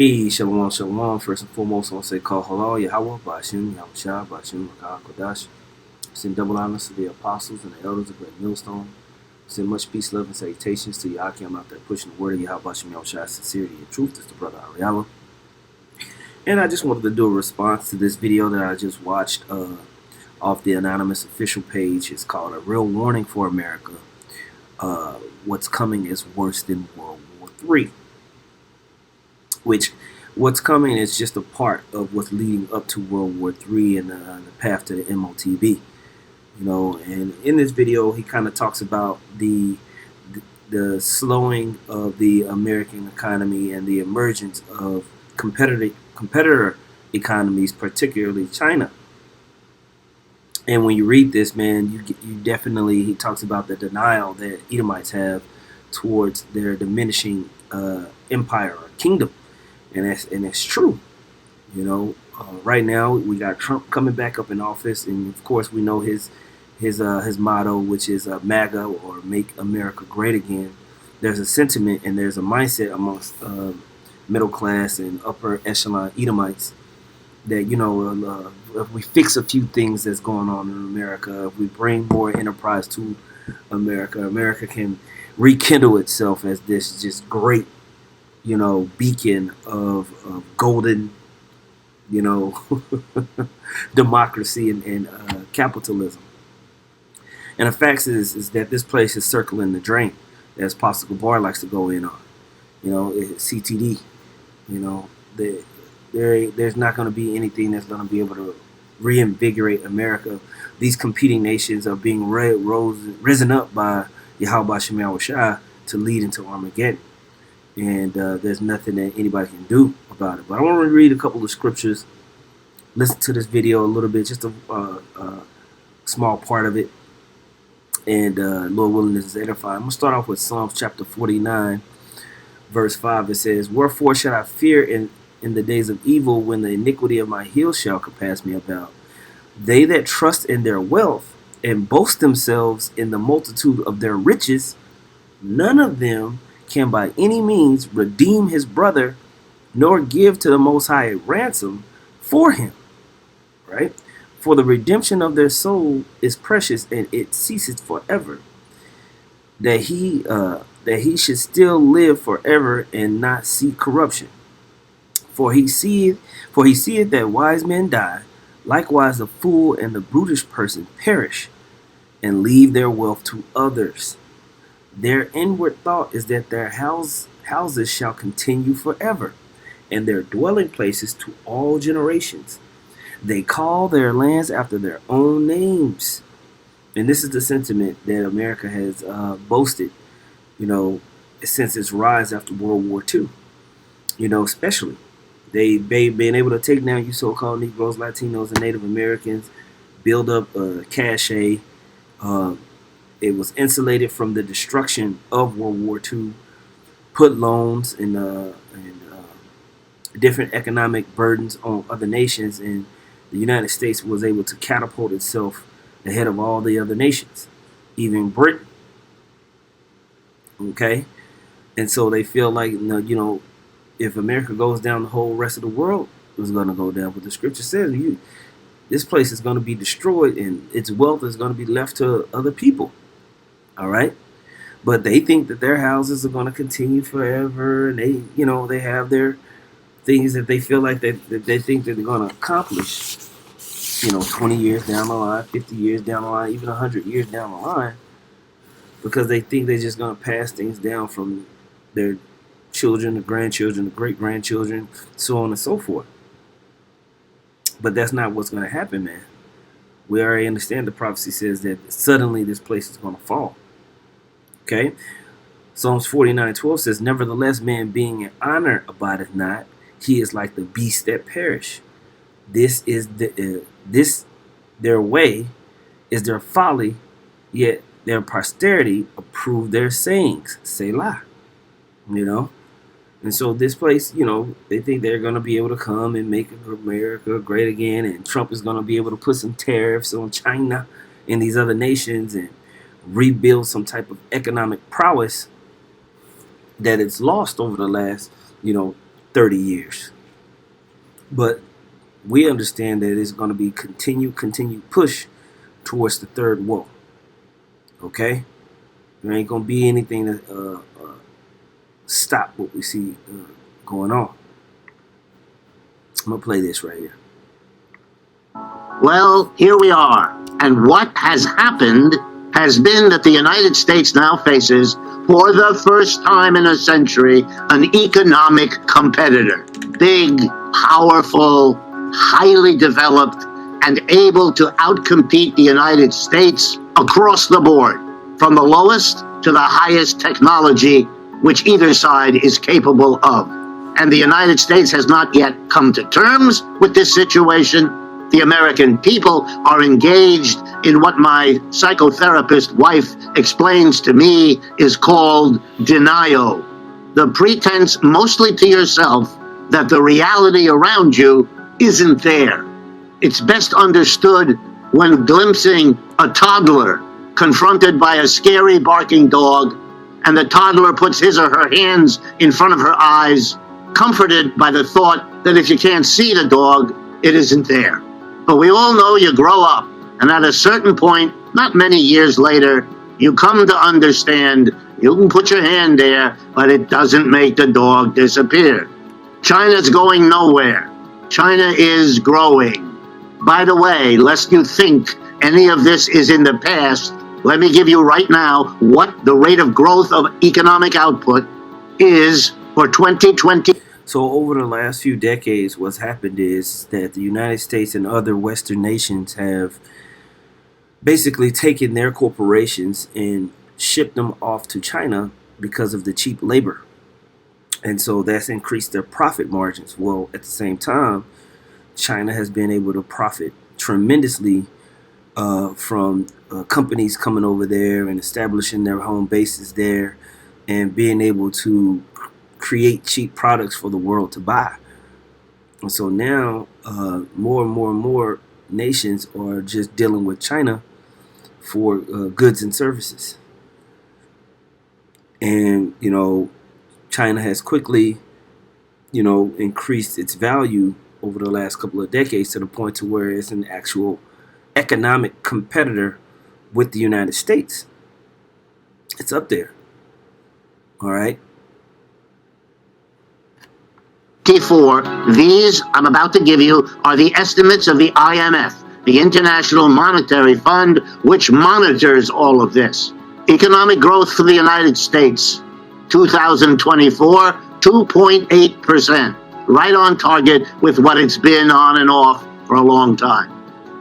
Hey, shalom, shalom. First and foremost, I want to say call halal, Yahweh, Bashim, Yahushua, Bashim, Makah, Kodash. Send double honors to the apostles and the elders of Great Millstone. Send much peace, love, and salutations to Yakim out there pushing the word of Yahweh, Bashim, Yahushua, sincerity and truth. This is the brother Ariella. And I just wanted to do a response to this video that I just watched off the anonymous official page. It's called A Real Warning for America. What's coming is worse than World War III. Which what's coming is just a part of what's leading up to World War III and the path to the MOTB. And in this video, he kind of talks about the slowing of the American economy and the emergence of competitor economies, particularly China. And when you read this, man, you definitely, he talks about the denial that Edomites have towards their diminishing empire or kingdom. And that's true. Right now we got Trump coming back up in office, and of course we know his motto, which is MAGA, or Make America Great Again. There's a sentiment and there's a mindset amongst middle class and upper echelon Edomites that if we fix a few things that's going on in America, if we bring more enterprise to America, America can rekindle itself as this just great beacon of golden, democracy and capitalism. And the fact is that this place is circling the drain, as Pastor Gabar likes to go in on. CTD. There's not going to be anything that's going to be able to reinvigorate America. These competing nations are being risen up by Yahweh Shemel Shah to lead into Armageddon. And there's nothing that anybody can do about it. But I want to read a couple of scriptures, listen to this video a little bit, just a small part of it, and Lord willing, this is edifying. I'm going to start off with Psalms chapter 49, verse 5. It says, "Wherefore should I fear in the days of evil, when the iniquity of my heel shall compass me about? They that trust in their wealth and boast themselves in the multitude of their riches, none of them can by any means redeem his brother, nor give to the Most High a ransom for him." Right? "For the redemption of their soul is precious, and it ceases forever. That he should still live forever and not see corruption. For he seeth that wise men die, likewise the fool and the brutish person perish, and leave their wealth to others. Their inward thought is that their houses shall continue forever, and their dwelling places to all generations. They call their lands after their own names." And this is the sentiment that America has boasted, since its rise after World War II. Especially they've been able to take down you so-called Negroes, Latinos, and Native Americans, build up a cachet. It was insulated from the destruction of World War II, put loans and different economic burdens on other nations, and the United States was able to catapult itself ahead of all the other nations, even Britain. Okay? And so they feel like, if America goes down, the whole rest of the world is going to go down. But the scripture says this place is going to be destroyed, and its wealth is going to be left to other people. All right? But they think that their houses are going to continue forever, and they have their things that they feel like that they think that they're going to accomplish, 20 years down the line, 50 years down the line, even 100 years down the line, because they think they're just going to pass things down from their children, the grandchildren, the great-grandchildren, so on and so forth. But that's not what's going to happen, man. We already understand the prophecy says that suddenly this place is going to fall. Okay? Psalms 49:12 says, "Nevertheless, man being in honor abideth not. He is like the beasts that perish. This their way is their folly, yet their posterity approve their sayings." Selah. And so this place, they think they're going to be able to come and make America great again, and Trump is going to be able to put some tariffs on China and these other nations and rebuild some type of economic prowess that it's lost over the last, 30 years. But we understand that it's going to be continued push towards the third wall. Okay? There ain't going to be anything to stop what we see going on. I'm going to play this right here. Well, here we are. And what has happened has been that the United States now faces, for the first time in a century, an economic competitor. Big, powerful, highly developed, and able to outcompete the United States across the board, from the lowest to the highest technology, which either side is capable of. And the United States has not yet come to terms with this situation. The American people are engaged in what my psychotherapist wife explains to me is called denial. The pretense, mostly to yourself, that the reality around you isn't there. It's best understood when glimpsing a toddler confronted by a scary barking dog, and the toddler puts his or her hands in front of her eyes, comforted by the thought that if you can't see the dog, it isn't there. But we all know you grow up, and at a certain point, not many years later, you come to understand you can put your hand there, but it doesn't make the dog disappear. China's going nowhere. China is growing. By the way, lest you think any of this is in the past, let me give you right now what the rate of growth of economic output is for 2020. So over the last few decades, what's happened is that the United States and other Western nations have basically taken their corporations and shipped them off to China because of the cheap labor. And so that's increased their profit margins. Well, at the same time, China has been able to profit tremendously from companies coming over there and establishing their home bases there and being able to create cheap products for the world to buy. And so now more and more nations are just dealing with China for goods and services. And, China has quickly, increased its value over the last couple of decades to the point to where it's an actual economic competitor with the United States. It's up there. All right. These I'm about to give you are the estimates of the IMF, the International Monetary Fund, which monitors all of this. Economic growth for the United States, 2024, 2.8%, right on target with what it's been on and off for a long time.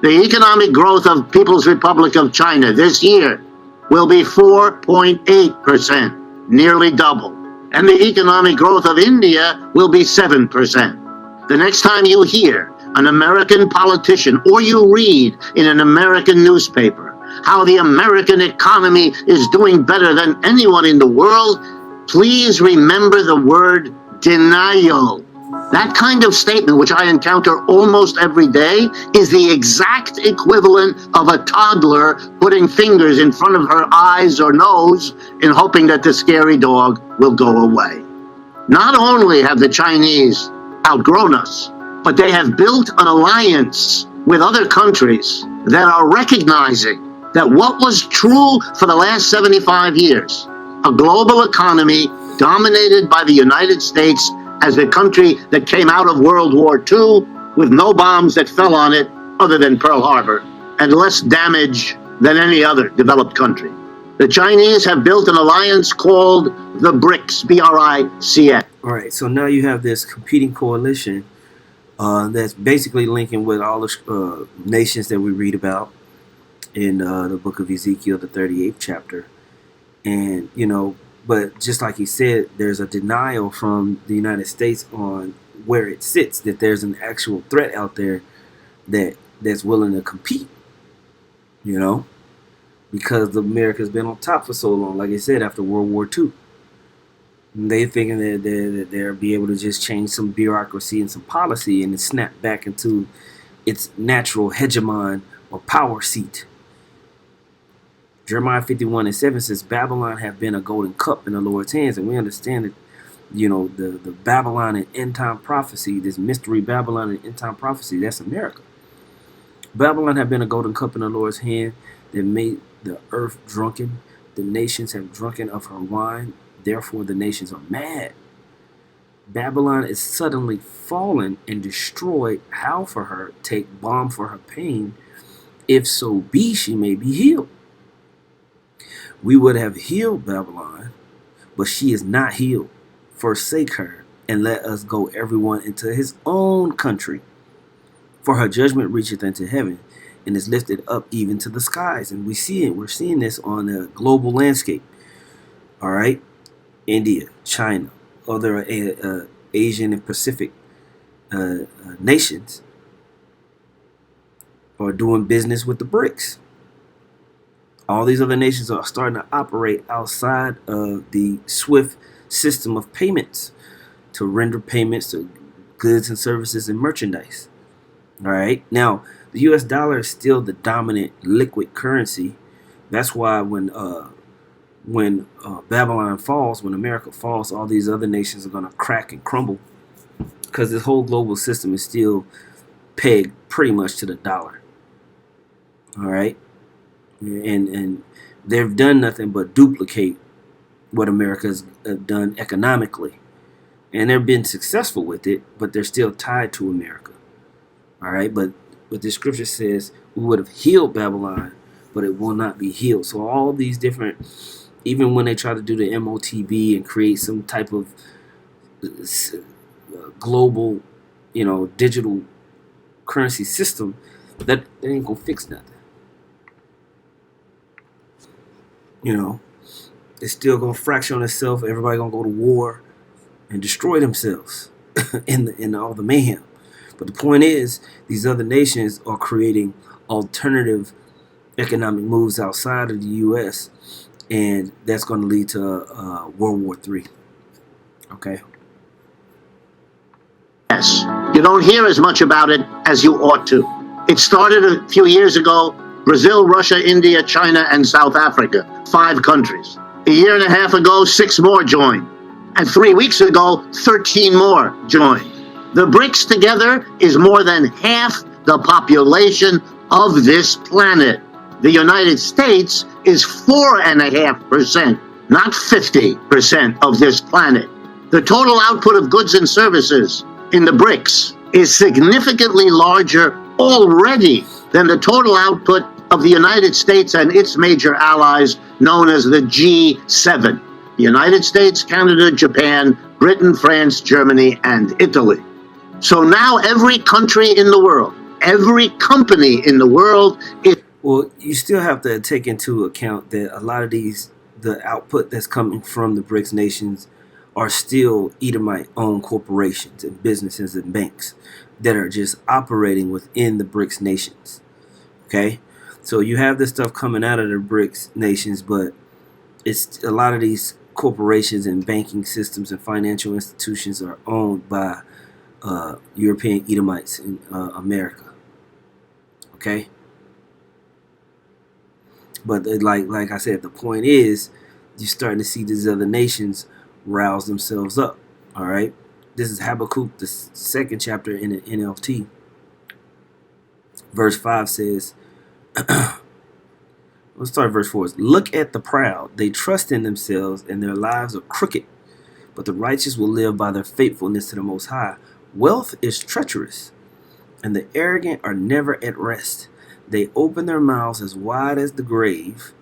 The economic growth of People's Republic of China this year will be 4.8%, nearly double. And the economic growth of India will be 7%. The next time you hear an American politician or you read in an American newspaper how the American economy is doing better than anyone in the world, please remember the word denial. That kind of statement, which I encounter almost every day, is the exact equivalent of a toddler putting fingers in front of her eyes or nose in hoping that the scary dog will go away. Not only have the Chinese outgrown us, but they have built an alliance with other countries that are recognizing that what was true for the last 75 years, a global economy dominated by the United States as the country that came out of World War II with no bombs that fell on it other than Pearl Harbor, and less damage than any other developed country. The Chinese have built an alliance called the BRICS, B-R-I-C-S. All right, so now you have this competing coalition that's basically linking with all the nations that we read about in the book of Ezekiel, the 38th chapter. And, but just like he said, there's a denial from the United States on where it sits, that there's an actual threat out there that's willing to compete, because America's been on top for so long, like I said, after World War II. And they thinking that they'll be able to just change some bureaucracy and some policy and snap back into its natural hegemon or power seat. Jeremiah 51:7 says, Babylon have been a golden cup in the Lord's hands. And we understand that the Babylon and end time prophecy, this mystery Babylon and end time prophecy, that's America. Babylon had been a golden cup in the Lord's hand that made the earth drunken. The nations have drunken of her wine, therefore the nations are mad. Babylon is suddenly fallen and destroyed. How for her? Take balm for her pain, if so be she may be healed. We would have healed Babylon, but she is not healed. Forsake her, and let us go everyone into his own country. For her judgment reacheth into heaven, and is lifted up even to the skies. And we see it. We're seeing this on the global landscape. All right, India, China, other Asian and Pacific nations are doing business with the BRICS. All these other nations are starting to operate outside of the SWIFT system of payments to render payments to goods and services and merchandise. All right. Now, the U.S. dollar is still the dominant liquid currency. That's why when Babylon falls, when America falls, all these other nations are going to crack and crumble, because this whole global system is still pegged pretty much to the dollar. All right. And they've done nothing but duplicate what America's done economically, and they've been successful with it, but they're still tied to America. All right, but the scripture says we would have healed Babylon, but it will not be healed. So all these different, even when they try to do the MOTB and create some type of global, digital currency system, that ain't gonna fix nothing. It's still gonna fracture on itself. Everybody gonna go to war and destroy themselves in all the mayhem. But the point is, these other nations are creating alternative economic moves outside of the U.S., and that's going to lead to World War III. Okay. Yes, you don't hear as much about it as you ought to. It started a few years ago. Brazil, Russia, India, China, and South Africa. 5 countries. A year and a half ago, 6 more joined. And 3 weeks ago, 13 more joined. The BRICS together is more than half the population of this planet. The United States is 4.5%, not 50% of this planet. The total output of goods and services in the BRICS is significantly larger already than the total output of the United States and its major allies, known as the G7. The United States, Canada, Japan, Britain, France, Germany, and Italy. So now every country in the world, every company in the world is... Well, you still have to take into account that a lot of the output that's coming from the BRICS nations are still Edomite-owned corporations and businesses and banks that are just operating within the BRICS nations. Okay? So you have this stuff coming out of the BRICS nations, but it's a lot of these corporations and banking systems and financial institutions are owned by European Edomites in America. Okay? But like I said, the point is you're starting to see these other nations rouse themselves up. All right? This is Habakkuk, the 2nd chapter in the NLT. Verse 5 says, let's start verse 4. Look at the proud. They trust in themselves, and their lives are crooked. But the righteous will live by their faithfulness to the Most High. Wealth is treacherous, and the arrogant are never at rest. They open their mouths as wide as the grave,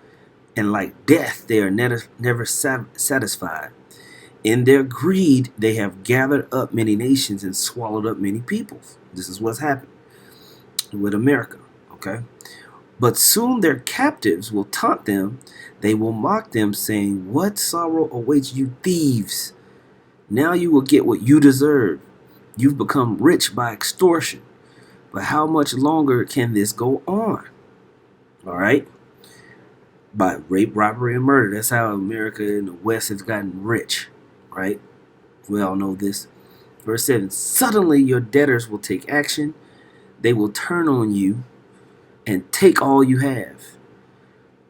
and like death they are never satisfied. In their greed they have gathered up many nations and swallowed up many peoples. This is what's happened with America. Okay? But soon their captives will taunt them. They will mock them, saying, what sorrow awaits you thieves? Now you will get what you deserve. You've become rich by extortion. But how much longer can this go on? All right? By rape, robbery, and murder. That's how America and the West has gotten rich. Right? We all know this. Verse 7. Suddenly your debtors will take action. They will turn on you and take all you have,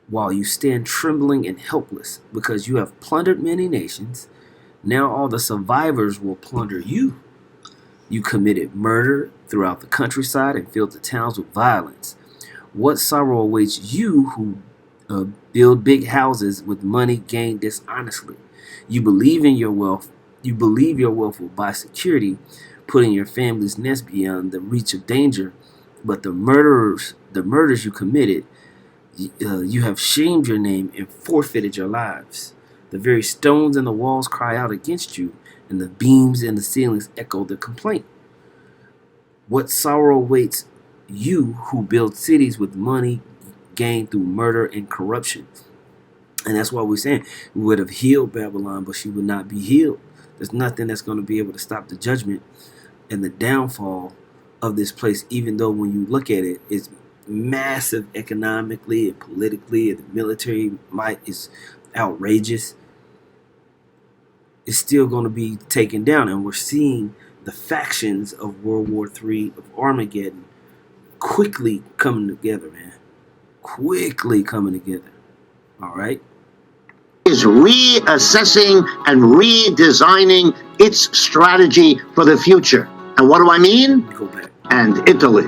while you stand trembling and helpless, because you have plundered many nations. Now all the survivors will plunder you. You committed murder throughout the countryside and filled the towns with violence. What sorrow awaits you who build big houses with money gained dishonestly? You believe in your wealth. You believe your wealth will buy security, putting your family's nest beyond the reach of danger. But the murders you committed, you have shamed your name and forfeited your lives. The very stones in the walls cry out against you, and the beams in the ceilings echo the complaint. What sorrow awaits you who build cities with money gained through murder and corruption? And that's why we're saying we would have healed Babylon, but she would not be healed. There's nothing that's going to be able to stop the judgment and the downfall of this place, even though when you look at it, it's massive economically and politically, and the military might is outrageous. It's still going to be taken down, and we're seeing the factions of World War III, of Armageddon, quickly coming together, man. Quickly coming together. All right? Is reassessing and redesigning its strategy for the future. And what do I mean? Go back. And Italy.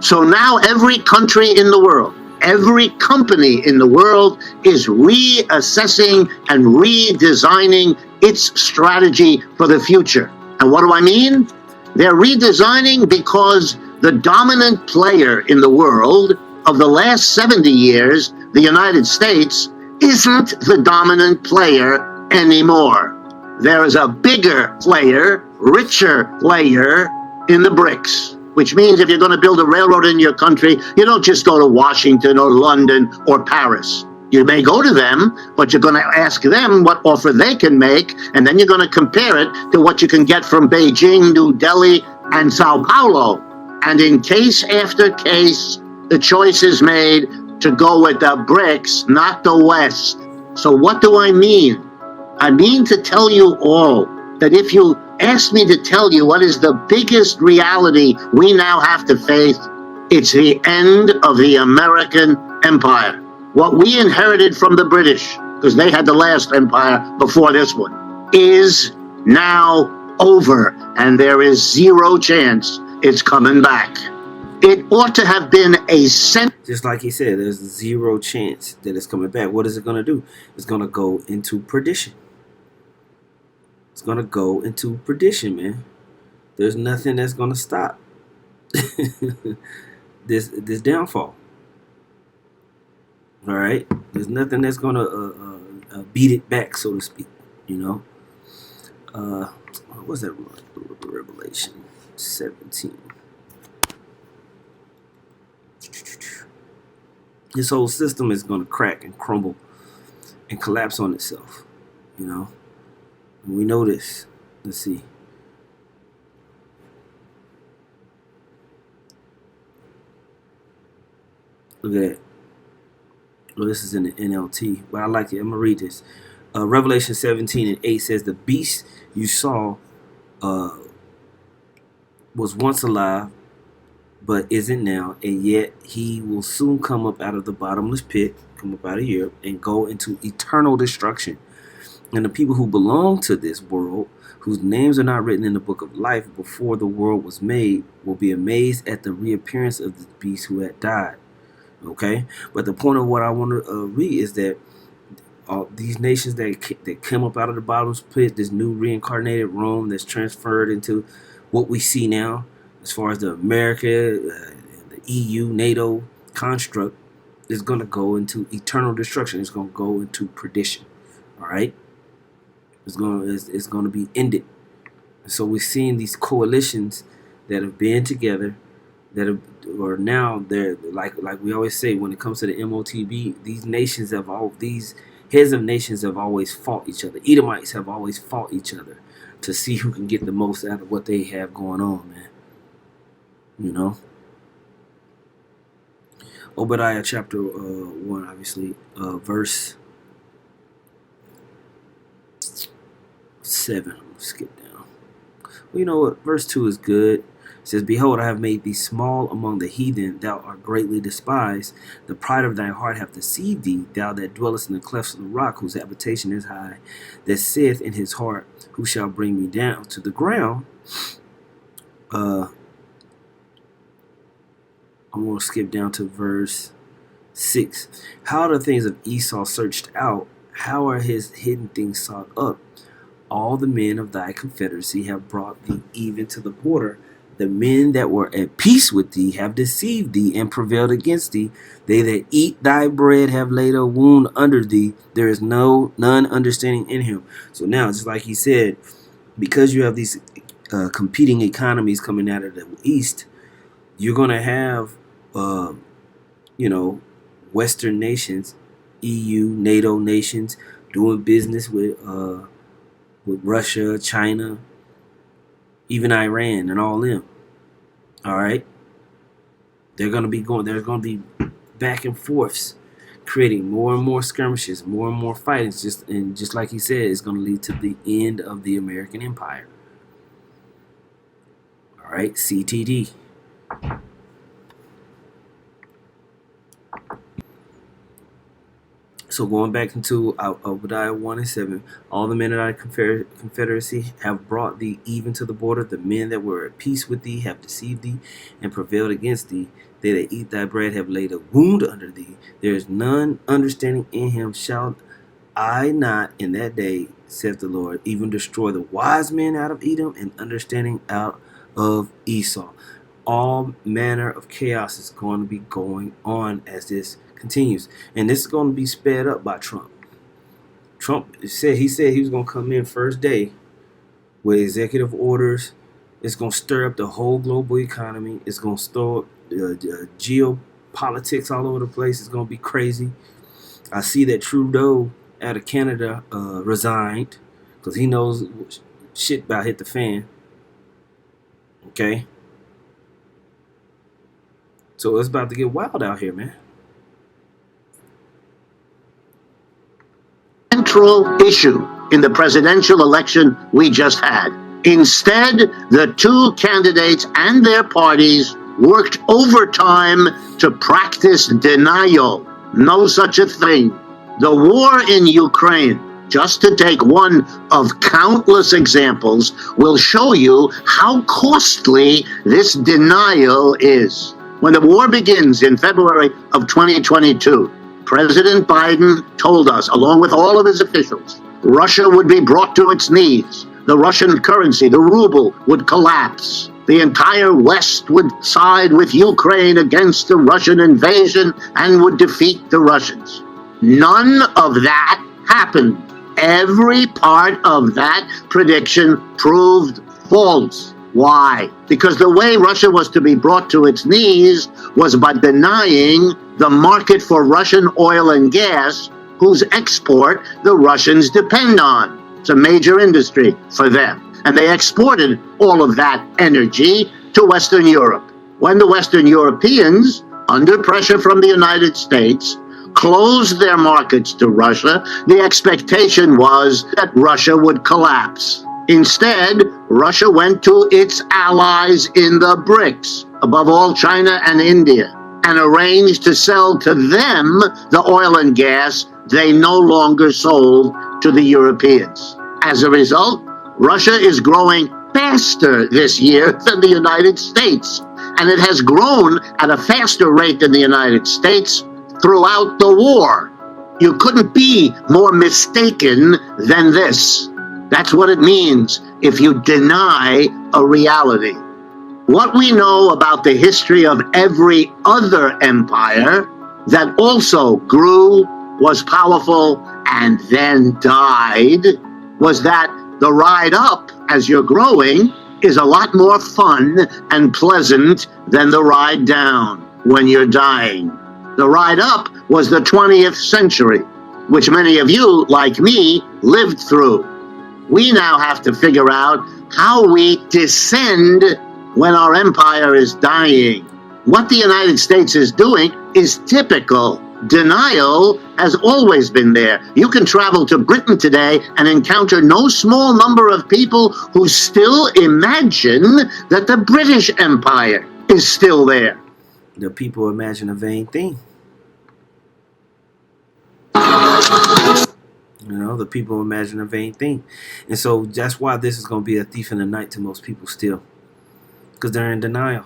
So now every country in the world, every company in the world is reassessing and redesigning its strategy for the future. And what do I mean? They're redesigning because the dominant player in the world of the last 70 years, the United States, isn't the dominant player anymore. There is a bigger player, richer player in the BRICS, which means if you're going to build a railroad in your country, you don't just go to Washington or London or Paris. You may go to them, but you're going to ask them what offer they can make, and then you're going to compare it to what you can get from Beijing, New Delhi, and Sao Paulo. And in case after case, the choice is made to go with the BRICS, not the West. So what do I mean? I mean to tell you all that if you ask me to tell you what is the biggest reality we now have to face, it's the end of the American empire. What we inherited from the British, because they had the last empire before this one, is now over, and there is zero chance it's coming back. It ought to have been a just like he said, there's zero chance that it's coming back. What is it going to do? It's going to go into perdition. It's going to go into perdition, man. There's nothing that's going to stop this downfall. All right, there's nothing that's going to beat it back, so to speak. You know, what was that? Revelation 17. This whole system is going to crack and crumble and collapse on itself, you know. And we know this. Let's see. Look at that. Well, this is in the NLT, but I like it. I'm going to read this. Revelation 17:8 says, the beast you saw was once alive, but isn't now, and yet he will soon come up out of the bottomless pit, come up out of here, and go into eternal destruction. And the people who belong to this world, whose names are not written in the book of life before the world was made, will be amazed at the reappearance of the beast who had died. Okay? But the point of what I want to read is that these nations that come up out of the bottomless pit, this new reincarnated Rome that's transferred into what we see now, as far as the America, the EU, NATO construct, is going to go into eternal destruction. It's going to go into perdition. All right, it's going to be ended. So we're seeing these coalitions that have been together, that are now they're like we always say when it comes to the MOTB. These heads of nations have always fought each other. Edomites have always fought each other to see who can get the most out of what they have going on, man. You know, Obadiah chapter 1, obviously, verse 7. I'm gonna skip down. Well, you know what? Verse 2 is good. It says, Behold, I have made thee small among the heathen, thou art greatly despised. The pride of thy heart hath deceived thee, thou that dwellest in the clefts of the rock, whose habitation is high, that saith in his heart, Who shall bring me down to the ground? I'm going to skip down to verse 6. How are the things of Esau searched out? How are his hidden things sought up? All the men of thy confederacy have brought thee even to the border. The men that were at peace with thee have deceived thee and prevailed against thee. They that eat thy bread have laid a wound under thee. There is none understanding in him. So now, just like he said, because you have these competing economies coming out of the east, you're going to have, Western nations, EU, NATO nations, doing business with Russia, China, even Iran, and all them. All right, they're going to be going. There's going to be back and forths, creating more and more skirmishes, more and more fighting. Just like he said, it's going to lead to the end of the American Empire. All right, CTD. So going back into Obadiah 1 and 7, all the men of thy confederacy have brought thee even to the border. The men that were at peace with thee have deceived thee and prevailed against thee. They that eat thy bread have laid a wound under thee. There is none understanding in him. Shall I not in that day, saith the Lord, even destroy the wise men out of Edom and understanding out of Esau? All manner of chaos is going to be going on as this continues, and this is going to be sped up by Trump. Trump said he was going to come in first day with executive orders. It's going to stir up the whole global economy. It's going to stir up geopolitics all over the place. It's going to be crazy. I see that Trudeau out of Canada resigned because he knows shit about hit the fan. Okay, so it's about to get wild out here, man. Central issue in the presidential election we just had. Instead, the two candidates and their parties worked overtime to practice denial. No such a thing. The war in Ukraine, just to take one of countless examples, will show you how costly this denial is. When the war begins in February of 2022, President Biden told us, along with all of his officials, Russia would be brought to its knees. The Russian currency, the ruble, would collapse. The entire West would side with Ukraine against the Russian invasion and would defeat the Russians. None of that happened. Every part of that prediction proved false. Why? Because the way Russia was to be brought to its knees was by denying the market for Russian oil and gas, whose export the Russians depend on. It's a major industry for them. And they exported all of that energy to Western Europe. When the Western Europeans, under pressure from the United States, closed their markets to Russia, the expectation was that Russia would collapse. Instead, Russia went to its allies in the BRICS, above all China and India, and arranged to sell to them the oil and gas they no longer sold to the Europeans. As a result, Russia is growing faster this year than the United States, and it has grown at a faster rate than the United States throughout the war. You couldn't be more mistaken than this. That's what it means if you deny a reality. What we know about the history of every other empire that also grew, was powerful, and then died was that the ride up as you're growing is a lot more fun and pleasant than the ride down when you're dying. The ride up was the 20th century, which many of you, like me, lived through. We now have to figure out how we descend when our empire is dying. What the United States is doing is typical Denial has always been there. You can travel to Britain today and encounter no small number of people who still imagine that the British Empire is still there. The people imagine a vain thing. You know, the people imagine a vain thing. And so that's why this is going to be a thief in the night to most people still. Because they're in denial.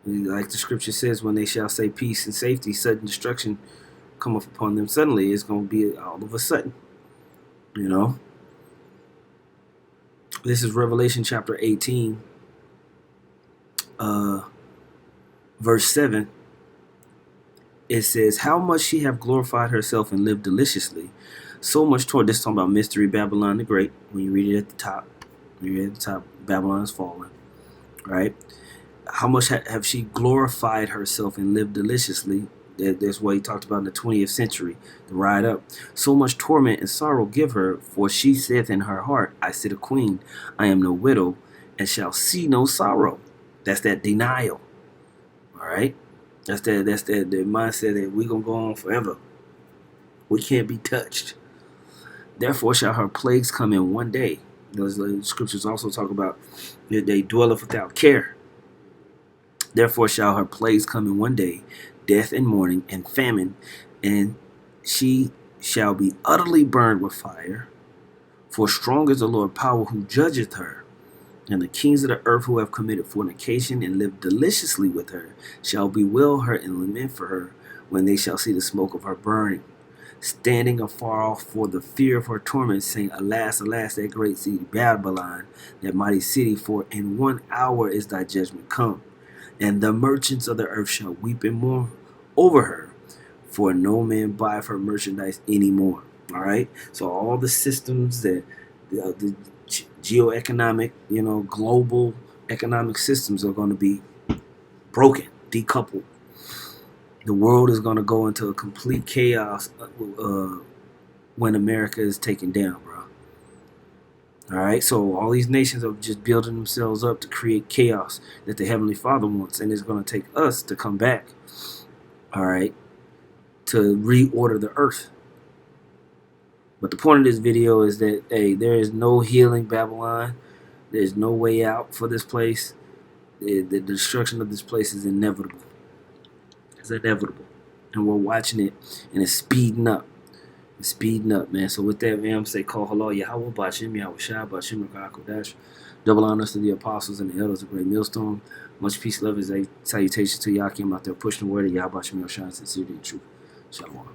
Like the scripture says, when they shall say peace and safety, sudden destruction come up upon them suddenly. It's going to be all of a sudden. You know. This is Revelation chapter 18, verse 7. It says, how much she have glorified herself and lived deliciously. So much toward this, talking about mystery Babylon the Great. When you read it at the top, Babylon is fallen, right? How much have she glorified herself and lived deliciously? That's what he talked about in the 20th century, the ride up. So much torment and sorrow give her, for she saith in her heart, I sit a queen, I am no widow, and shall see no sorrow. That's that denial, all right? That's the mindset that we're going to go on forever. We can't be touched. Therefore shall her plagues come in one day. Those scriptures also talk about that they dwelleth without care. Therefore shall her plagues come in one day, death and mourning and famine, and she shall be utterly burned with fire. For strong is the Lord power who judgeth her. And the kings of the earth who have committed fornication and lived deliciously with her shall bewail her and lament for her when they shall see the smoke of her burning, standing afar off for the fear of her torment, saying, alas, alas, that great city Babylon, that mighty city, for in 1 hour is thy judgment come. And the merchants of the earth shall weep and mourn over her, for no man buyeth her merchandise anymore. All right? So all the systems that the geoeconomic, global economic systems are going to be broken, decoupled. The world is going to go into a complete chaos when America is taken down, bro. All right, so all these nations are just building themselves up to create chaos that the Heavenly Father wants, and it's going to take us to come back, all right, to reorder the earth. But the point of this video is that, hey, there is no healing Babylon. There's no way out for this place. The destruction of this place is inevitable. It's inevitable. And we're watching it, and it's speeding up. It's speeding up, man. So with that, man, I'm say, call hello, Yahweh, Bashim, Yahweh Shai, Bashim, Kodash. Double honors to the apostles and the elders of Great Millstone. Much peace, love, and salutations to Yakim out there pushing the word of Yahweh, Bashim, Yahweh Shai, sincerity and truth. Shalom.